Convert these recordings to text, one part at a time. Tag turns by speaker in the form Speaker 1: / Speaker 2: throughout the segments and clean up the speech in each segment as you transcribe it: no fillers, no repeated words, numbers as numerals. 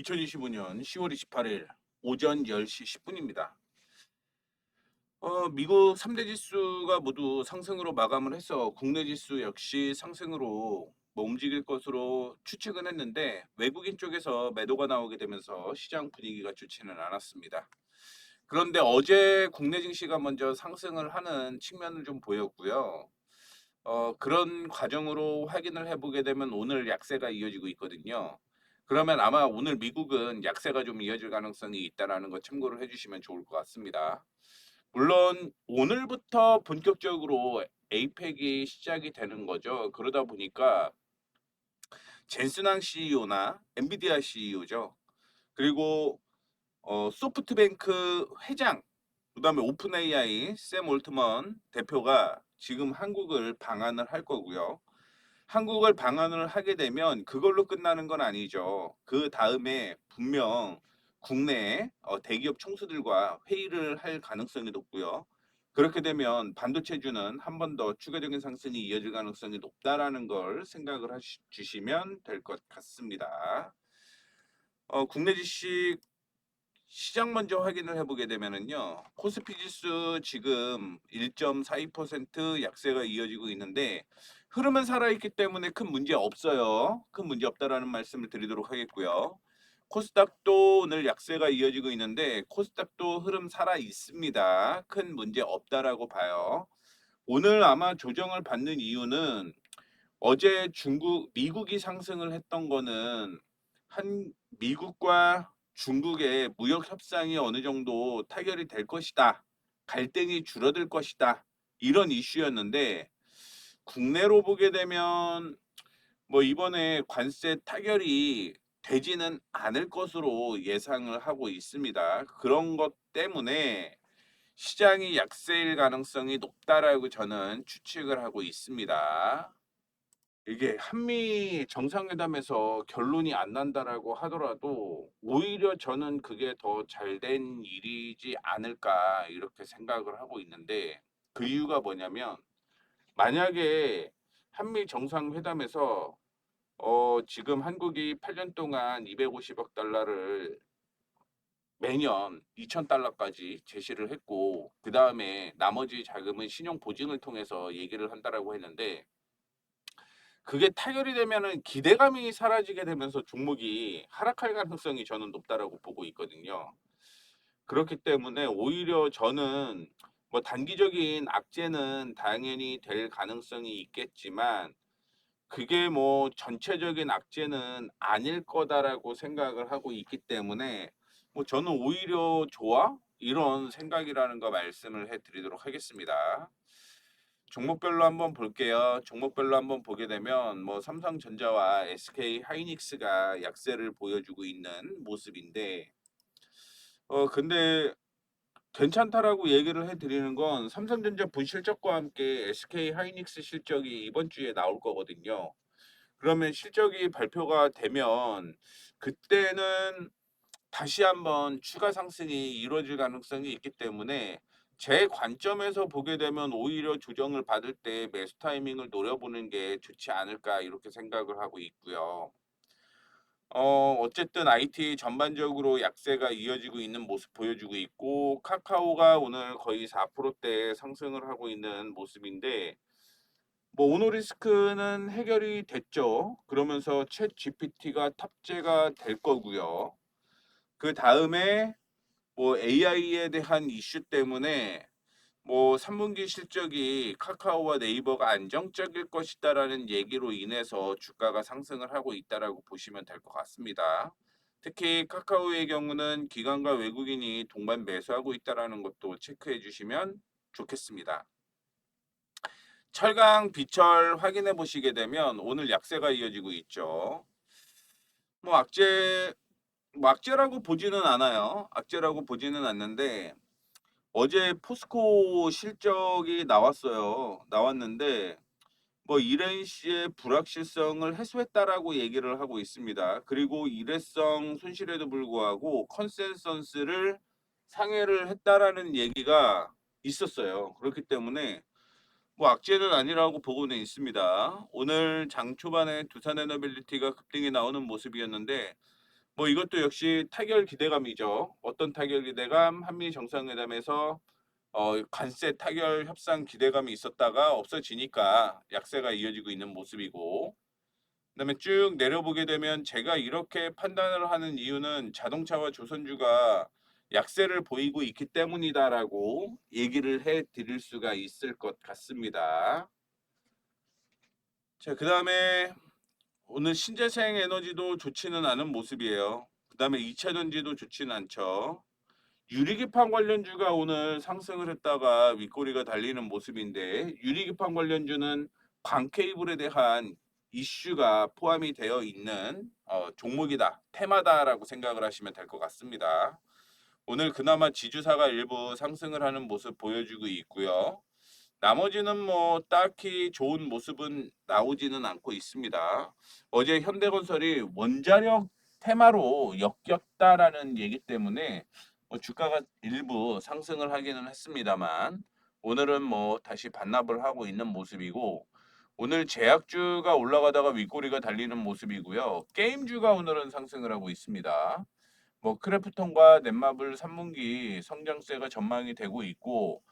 Speaker 1: 2025년 10월 28일 오전 10시 10분입니다. 미국 3대 지수가 모두 상승으로 마감을 해서 국내 지수 역시 상승으로 움직일 것으로 추측은 했는데 외국인 쪽에서 매도가 나오게 되면서 시장 분위기가 좋지는 않았습니다. 그런데 어제 국내 증시가 먼저 상승을 하는 측면을 좀 보였고요. 그런 과정으로 확인을 해보게 되면 오늘 약세가 이어지고 있거든요. 그러면 아마 오늘 미국은 약세가 좀 이어질 가능성이 있다라는 거 참고를 해주시면 좋을 것 같습니다. 물론 오늘부터 본격적으로 에이펙이 시작이 되는 거죠. 그러다 보니까 젠슨왕 CEO나 엔비디아 CEO죠. 그리고 소프트뱅크 회장, 그다음에 오픈 AI 샘 올트먼 대표가 지금 한국을 방한을 할 거고요. 한국을 방한을 하게 되면 그걸로 끝나는 건 아니죠. 그 다음에 분명 국내 대기업 총수들과 회의를 할 가능성이 높고요. 그렇게 되면 반도체주는 한 번 더 추가적인 상승이 이어질 가능성이 높다라는 걸 생각을 주시면 될 것 같습니다. 국내 주식 시장 먼저 확인을 해보게 되면은요, 코스피 지수 지금 1.42% 약세가 이어지고 있는데 흐름은 살아있기 때문에 큰 문제 없어요. 큰 문제 없다라는 말씀을 드리도록 하겠고요. 코스닥도 오늘 약세가 이어지고 있는데 코스닥도 흐름 살아 있습니다. 큰 문제 없다라고 봐요. 오늘 아마 조정을 받는 이유는 어제 미국이 상승을 했던 거는 한 미국과 중국의 무역 협상이 어느 정도 타결이 될 것이다. 갈등이 줄어들 것이다. 이런 이슈였는데 국내로 보게 되면 뭐 이번에 관세 타결이 되지는 않을 것으로 예상을 하고 있습니다. 그런 것 때문에 시장이 약세일 가능성이 높다라고 저는 추측을 하고 있습니다. 이게 한미 정상회담에서 결론이 안 난다라고 하더라도 오히려 저는 그게 더 잘된 일이지 않을까 이렇게 생각을 하고 있는데 그 이유가 뭐냐면 만약에 한미 정상회담에서 지금 한국이 8년 동안 250억 달러를 매년 2,000달러까지 제시를 했고 그 다음에 나머지 자금은 신용 보증을 통해서 얘기를 한다라고 했는데 그게 타결이 되면은 기대감이 사라지게 되면서 종목이 하락할 가능성이 저는 높다라고 보고 있거든요. 그렇기 때문에 오히려 저는 뭐 단기적인 악재는 당연히 될 가능성이 있겠지만 그게 뭐 전체적인 악재는 아닐 거다라고 생각을 하고 있기 때문에 뭐 저는 오히려 좋아? 이런 생각이라는 거 말씀을 해드리도록 하겠습니다. 종목별로 한번 볼게요. 종목별로 한번 보게 되면 뭐 삼성전자와 SK 하이닉스가 약세를 보여주고 있는 모습인데 근데 괜찮다라고 얘기를 해드리는 건 삼성전자 분실적과 함께 SK 하이닉스 실적이 이번 주에 나올 거거든요. 그러면 실적이 발표가 되면 그때는 다시 한번 추가 상승이 이루어질 가능성이 있기 때문에 제 관점에서 보게 되면 오히려 조정을 받을 때 매수 타이밍을 노려보는 게 좋지 않을까 이렇게 생각을 하고 있고요. 어쨌든 IT 전반적으로 약세가 이어지고 있는 모습 보여주고 있고 카카오가 오늘 거의 4%대 상승을 하고 있는 모습인데 뭐 오노리스크는 해결이 됐죠. 그러면서 챗 GPT가 탑재가 될 거고요. 그 다음에 뭐 AI에 대한 이슈 때문에 뭐 3분기 실적이 카카오와 네이버가 안정적일 것이다라는 얘기로 인해서 주가가 상승을 하고 있다라고 보시면 될 것 같습니다. 특히 카카오의 경우는 기관과 외국인이 동반 매수하고 있다라는 것도 체크해 주시면 좋겠습니다. 철강 비철 확인해 보시게 되면 오늘 약세가 이어지고 있죠. 뭐 악재라고 보지는 않아요. 악재라고 보지는 않는데 어제 포스코 실적이 나왔어요. 나왔는데 뭐 이레인시의 불확실성을 해소했다라고 얘기를 하고 있습니다. 그리고 일회성 손실에도 불구하고 컨센서스를 상회를 했다라는 얘기가 있었어요. 그렇기 때문에 뭐 악재는 아니라고 보고는 있습니다. 오늘 장 초반에 두산에너빌리티가 급등이 나오는 모습이었는데 뭐 이것도 역시 타결 기대감이죠. 어떤 타결 기대감? 한미 정상회담에서 관세 타결 협상 기대감이 있었다가 없어지니까 약세가 이어지고 있는 모습이고, 그다음에 쭉 내려보게 되면 제가 이렇게 판단을 하는 이유는 자동차와 조선주가 약세를 보이고 있기 때문이다라고 얘기를 해 드릴 수가 있을 것 같습니다. 자, 그다음에 오늘 신재생 에너지도 좋지는 않은 모습이에요. 그다음에 2차 전지도 좋지는 않죠. 유리기판 관련주가 오늘 상승을 했다가 윗꼬리가 달리는 모습인데, 유리기판 관련주는 광 케이블에 대한 이슈가 포함이 되어 있는 종목이다, 테마다라고 생각을 하시면 될 것 같습니다. 오늘 그나마 지주사가 일부 상승을 하는 모습 보여주고 있고요. 나머지는 뭐 딱히 좋은 모습은 나오지는 않고 있습니다. 어제 현대건설이 원자력 테마로 엮였다라는 얘기 때문에 주가가 일부 상승을 하기는 했습니다만, 오늘은 뭐 다시 반납을 하고 있는 모습이고, 오늘 제약주가 올라가다가 윗꼬리가 달리는 모습이고요. 게임주가 오늘은 상승을 하고 있습니다. 뭐 크래프톤과 넷마블 3분기 성장세가 전망이 되고 있고,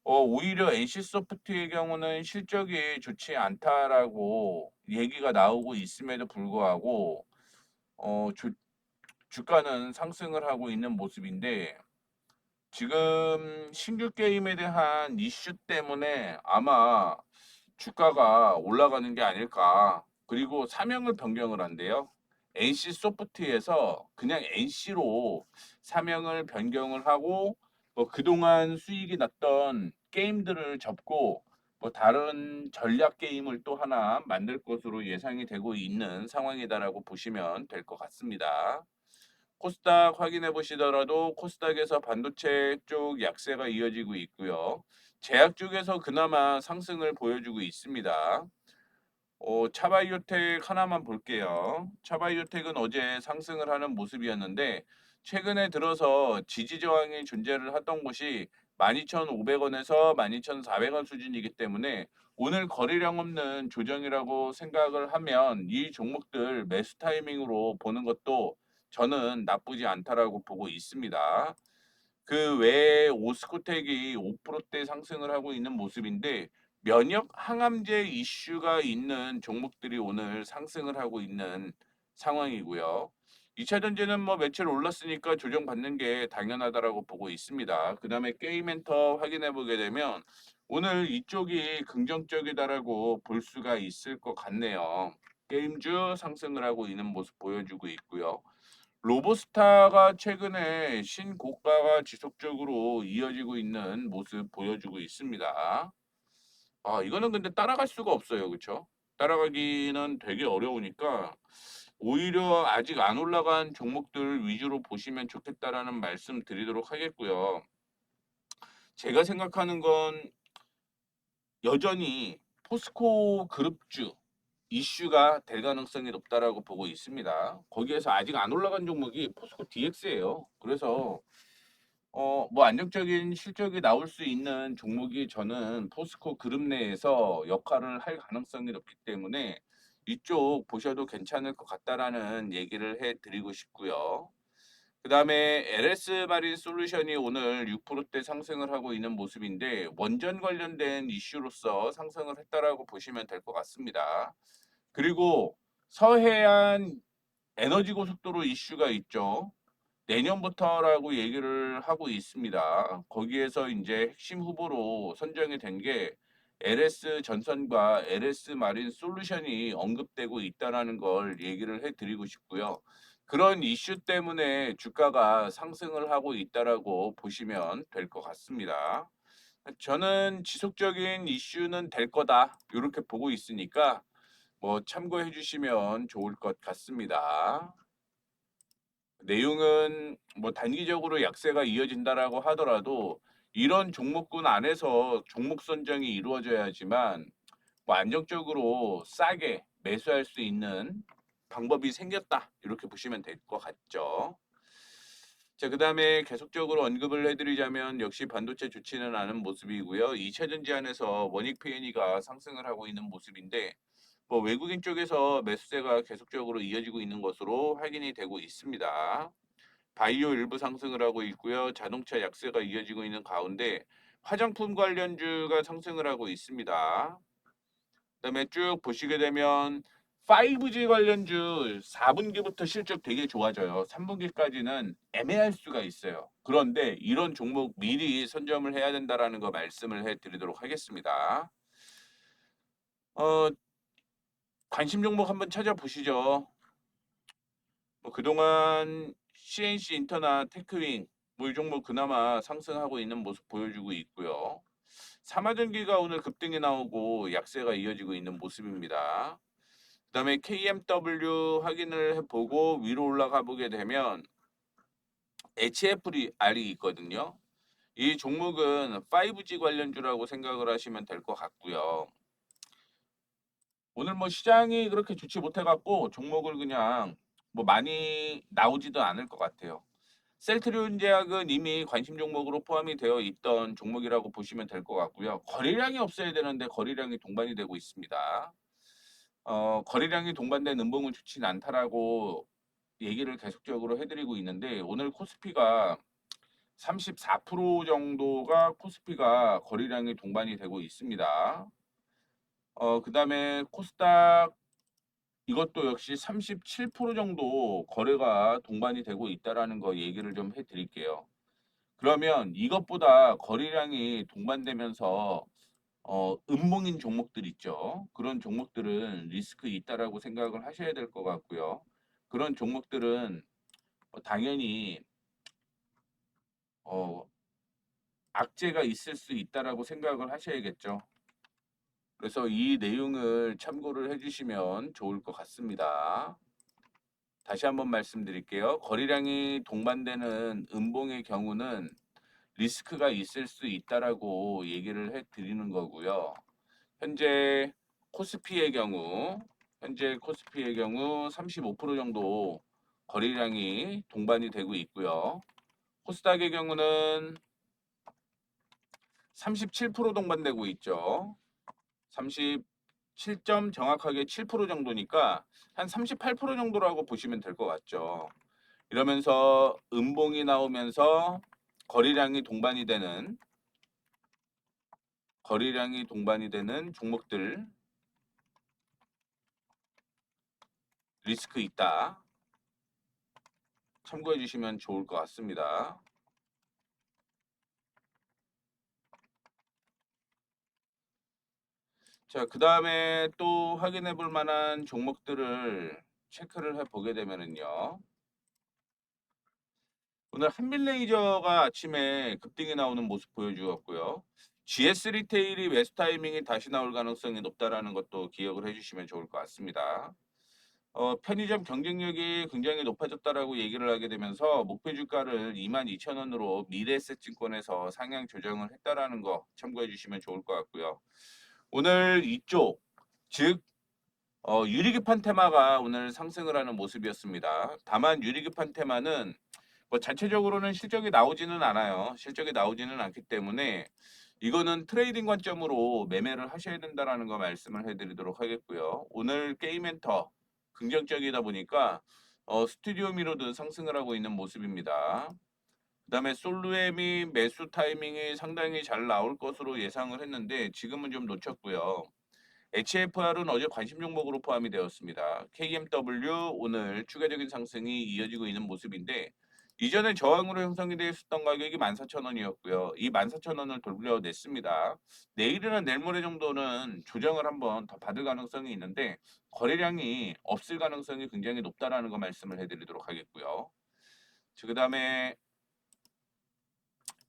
Speaker 1: 오히려 NC소프트의 경우는 실적이 좋지 않다라고 얘기가 나오고 있음에도 불구하고 어, 주, 주가는 상승을 하고 있는 모습인데, 지금 신규 게임에 대한 이슈 때문에 아마 주가가 올라가는 게 아닐까. 그리고 사명을 변경을 한대요. NC 소프트에서 그냥 NC로 사명을 변경을 하고, 뭐 그동안 수익이 났던 게임들을 접고 뭐 다른 전략 게임을 또 하나 만들 것으로 예상이 되고 있는 상황이다라고 보시면 될 것 같습니다. 코스닥 확인해 보시더라도 코스닥에서 반도체 쪽 약세가 이어지고 있고요. 제약 쪽에서 그나마 상승을 보여주고 있습니다. 차바이오텍 하나만 볼게요. 차바이오텍은 어제 상승을 하는 모습이었는데, 최근에 들어서 지지 저항이 존재를 하던 곳이 12,500원에서 12,400원 수준이기 때문에 오늘 거래량 없는 조정이라고 생각을 하면 이 종목들 매수 타이밍으로 보는 것도 저는 나쁘지 않다라고 보고 있습니다. 그 외에 오스코텍이 5%대 상승을 하고 있는 모습인데, 면역 항암제 이슈가 있는 종목들이 오늘 상승을 하고 있는 상황이고요. 2차 전지는 뭐 며칠 올랐으니까 조정받는 게 당연하다라고 보고 있습니다. 그다음에 게임엔터 확인해 보게 되면 오늘 이쪽이 긍정적이다라고 볼 수가 있을 것 같네요. 게임주 상승을 하고 있는 모습 보여주고 있고요. 로보스타가 최근에 신고가가 지속적으로 이어지고 있는 모습 보여주고 있습니다. 이거는 근데 따라갈 수가 없어요. 그렇죠? 따라가기는 되게 어려우니까 오히려 아직 안 올라간 종목들 위주로 보시면 좋겠다라는 말씀 드리도록 하겠고요. 제가 생각하는 건 여전히 포스코 그룹주 이슈가 될 가능성이 높다라고 보고 있습니다. 거기에서 아직 안 올라간 종목이 포스코 DX예요. 그래서 뭐 안정적인 실적이 나올 수 있는 종목이 저는 포스코 그룹 내에서 역할을 할 가능성이 높기 때문에 이쪽 보셔도 괜찮을 것 같다라는 얘기를 해드리고 싶고요. 그 다음에 LS 마린 솔루션이 오늘 6%대 상승을 하고 있는 모습인데, 원전 관련된 이슈로서 상승을 했다라고 보시면 될 것 같습니다. 그리고 서해안 에너지 고속도로 이슈가 있죠. 내년부터라고 얘기를 하고 있습니다. 거기에서 이제 핵심 후보로 선정이 된 게 LS 전선과 LS 마린 솔루션이 언급되고 있다라는 걸 얘기를 해드리고 싶고요. 그런 이슈 때문에 주가가 상승을 하고 있다라고 보시면 될 것 같습니다. 저는 지속적인 이슈는 될 거다, 이렇게 보고 있으니까 뭐 참고해 주시면 좋을 것 같습니다. 내용은 뭐 단기적으로 약세가 이어진다라고 하더라도 이런 종목군 안에서 종목 선정이 이루어져야지만 뭐 안정적으로 싸게 매수할 수 있는 방법이 생겼다, 이렇게 보시면 될 것 같죠. 자, 그다음에 계속적으로 언급을 해드리자면 역시 반도체 좋지는 않은 모습이고요. 2차 전지 안에서 원익 PNE가 상승을 하고 있는 모습인데, 뭐 외국인 쪽에서 매수세가 계속적으로 이어지고 있는 것으로 확인이 되고 있습니다. 바이오 일부 상승을 하고 있고요. 자동차 약세가 이어지고 있는 가운데 화장품 관련주가 상승을 하고 있습니다. 그다음에 쭉 보시게 되면 5G 관련주 4분기부터 실적 되게 좋아져요. 3분기까지는 애매할 수가 있어요. 그런데 이런 종목 미리 선점을 해야 된다라는 거 말씀을 해드리도록 하겠습니다. 어, 관심 종목 한번 찾아보시죠. 뭐 그동안 CNC 인터나 테크윙 뭐 이 종목 그나마 상승하고 있는 모습 보여주고 있고요. 삼화전기가 오늘 급등이 나오고 약세가 이어지고 있는 모습입니다. 그다음에 KMW 확인을 해보고 위로 올라가 보게 되면 HFR이 있거든요. 이 종목은 5G 관련주라고 생각을 하시면 될 것 같고요. 오늘 뭐 시장이 그렇게 좋지 못해갖고 종목을 그냥 뭐 많이 나오지도 않을 것 같아요. 셀트리온 제약은 이미 관심 종목으로 포함이 되어 있던 종목이라고 보시면 될 것 같고요. 거래량이 없어야 되는데 거래량이 동반이 되고 있습니다. 거래량이 동반된 음봉은 좋진 않다라고 얘기를 계속적으로 해드리고 있는데 오늘 코스피가 34% 정도가 코스피가 거래량이 동반이 되고 있습니다. 그다음에 코스닥 이것도 역시 37% 정도 거래가 동반이 되고 있다라는 거 얘기를 좀 해드릴게요. 그러면 이것보다 거래량이 동반되면서 음봉인 종목들 있죠. 그런 종목들은 리스크 있다라고 생각을 하셔야 될 것 같고요. 그런 종목들은 당연히 어, 악재가 있을 수 있다라고 생각을 하셔야겠죠. 그래서 이 내용을 참고를 해주시면 좋을 것 같습니다. 다시 한번 말씀드릴게요. 거래량이 동반되는 음봉의 경우는 리스크가 있을 수 있다라고 얘기를 해 드리는 거고요. 현재 코스피의 경우 현재 코스피의 경우 35% 정도 거래량이 동반이 되고 있고요. 코스닥의 경우는 37% 동반되고 있죠. 37점 정확하게 7% 정도니까 한 38% 정도라고 보시면 될 것 같죠. 이러면서 음봉이 나오면서 거래량이 동반이 되는 종목들 리스크 있다. 참고해 주시면 좋을 것 같습니다. 자, 그 다음에 또 확인해 볼 만한 종목들을 체크를 해 보게 되면은요. 오늘 한빛레이저가 아침에 급등이 나오는 모습 보여주었고요. GS 리테일이 매수 타이밍이 다시 나올 가능성이 높다라는 것도 기억을 해주시면 좋을 것 같습니다. 편의점 경쟁력이 굉장히 높아졌다라고 얘기를 하게 되면서 목표 주가를 22,000원으로 미래에셋증권에서 상향 조정을 했다라는 거 참고해 주시면 좋을 것 같고요. 오늘 이쪽 즉 유리기판 테마가 오늘 상승을 하는 모습이었습니다. 다만 유리기판 테마는 뭐 자체적으로는 실적이 나오지는 않아요. 실적이 나오지는 않기 때문에 이거는 트레이딩 관점으로 매매를 하셔야 된다라는 거 말씀을 해드리도록 하겠고요. 오늘 게임엔터 긍정적이다 보니까 스튜디오 미러도 상승을 하고 있는 모습입니다. 그다음에 솔루엠이 매수 타이밍이 상당히 잘 나올 것으로 예상을 했는데 지금은 좀 놓쳤고요. HFR은 어제 관심 종목으로 포함이 되었습니다. KMW 오늘 추가적인 상승이 이어지고 있는 모습인데 이전에 저항으로 형성이 되어 있었던 가격이 14,000원이었고요. 이 14,000원을 돌려냈습니다. 내일이나 내일 모레 정도는 조정을 한번 더 받을 가능성이 있는데 거래량이 없을 가능성이 굉장히 높다라는 거 말씀을 해드리도록 하겠고요. 그다음에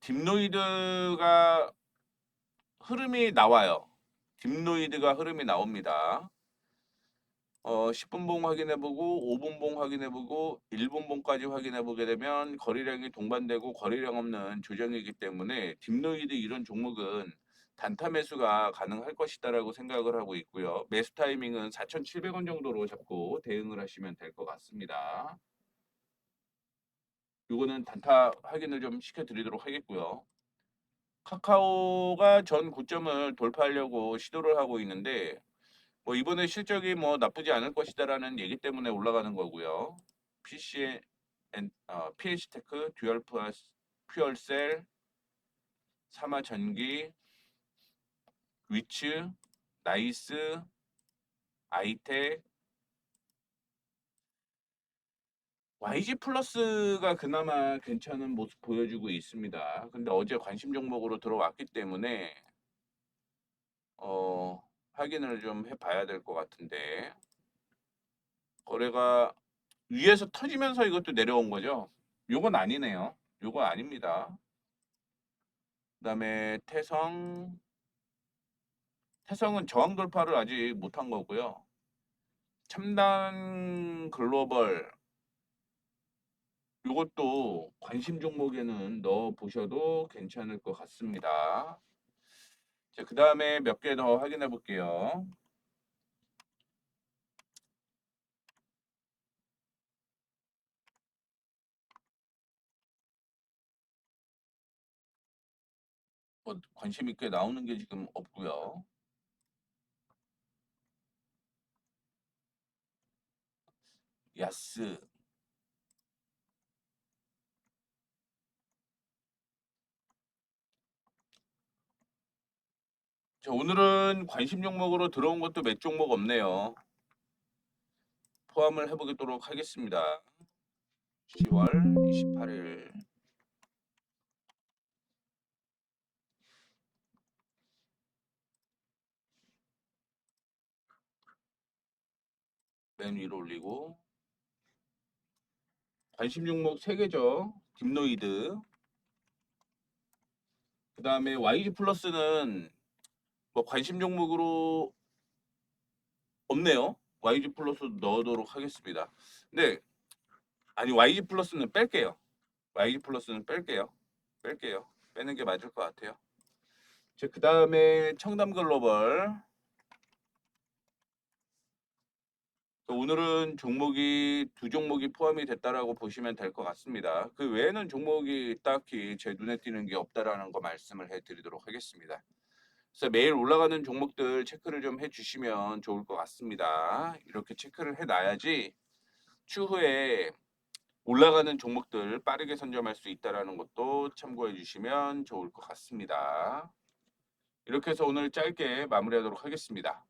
Speaker 1: 딥노이드가 흐름이 나와요. 딥노이드가 흐름이 나옵니다. 10분봉 확인해보고 5분봉 확인해보고 1분봉까지 확인해보게 되면 거래량이 동반되고 거래량 없는 조정이기 때문에 딥노이드 이런 종목은 단타 매수가 가능할 것이다라고 생각을 하고 있고요. 매수 타이밍은 4,700원 정도로 잡고 대응을 하시면 될 것 같습니다. 요거는 단타 확인을 좀 시켜드리도록 하겠고요. 카카오가 전 고점을 돌파하려고 시도를 하고 있는데 뭐 이번에 실적이 뭐 나쁘지 않을 것이다라는 얘기 때문에 올라가는 거고요. PH테크, 듀얼 플러스, 퓨얼셀, 사마전기, 위츠, 나이스, 아이텍, YG 플러스가 그나마 괜찮은 모습 보여주고 있습니다. 근데 어제 관심 종목으로 들어왔기 때문에 확인을 좀 해봐야 될 것 같은데 거래가 위에서 터지면서 이것도 내려온 거죠? 요건 아니네요. 요건 아닙니다. 그다음에 태성은 저항 돌파를 아직 못한 거고요. 첨단 글로벌 요것도 관심 종목에는 넣어 보셔도 괜찮을 것 같습니다. 자, 그다음에 몇 개 더 확인해 볼게요. 관심 있게 나오는 게 지금 없고요. 야스. 자, 오늘은 관심 종목으로 들어온 것도 몇 종목 없네요. 포함을 해보도록 하겠습니다. 10월 28일. 맨 위로 올리고 관심 종목 3개죠. 딥노이드. 그 다음에 YG 플러스는 뭐 관심 종목으로 없네요. YG 플러스 넣도록 하겠습니다. 근데 아니 YG 플러스는 뺄게요. YG 플러스는 뺄게요. 뺄게요. 빼는 게 맞을 것 같아요. 자, 그 다음에 청담 글로벌. 오늘은 종목이 두 종목이 포함이 됐다라고 보시면 될 것 같습니다. 그 외에는 종목이 딱히 제 눈에 띄는 게 없다라는 거 말씀을 해드리도록 하겠습니다. 그래서 매일 올라가는 종목들 체크를 좀 해주시면 좋을 것 같습니다. 이렇게 체크를 해놔야지 추후에 올라가는 종목들 빠르게 선점할 수 있다라는 것도 참고해 주시면 좋을 것 같습니다. 이렇게 해서 오늘 짧게 마무리하도록 하겠습니다.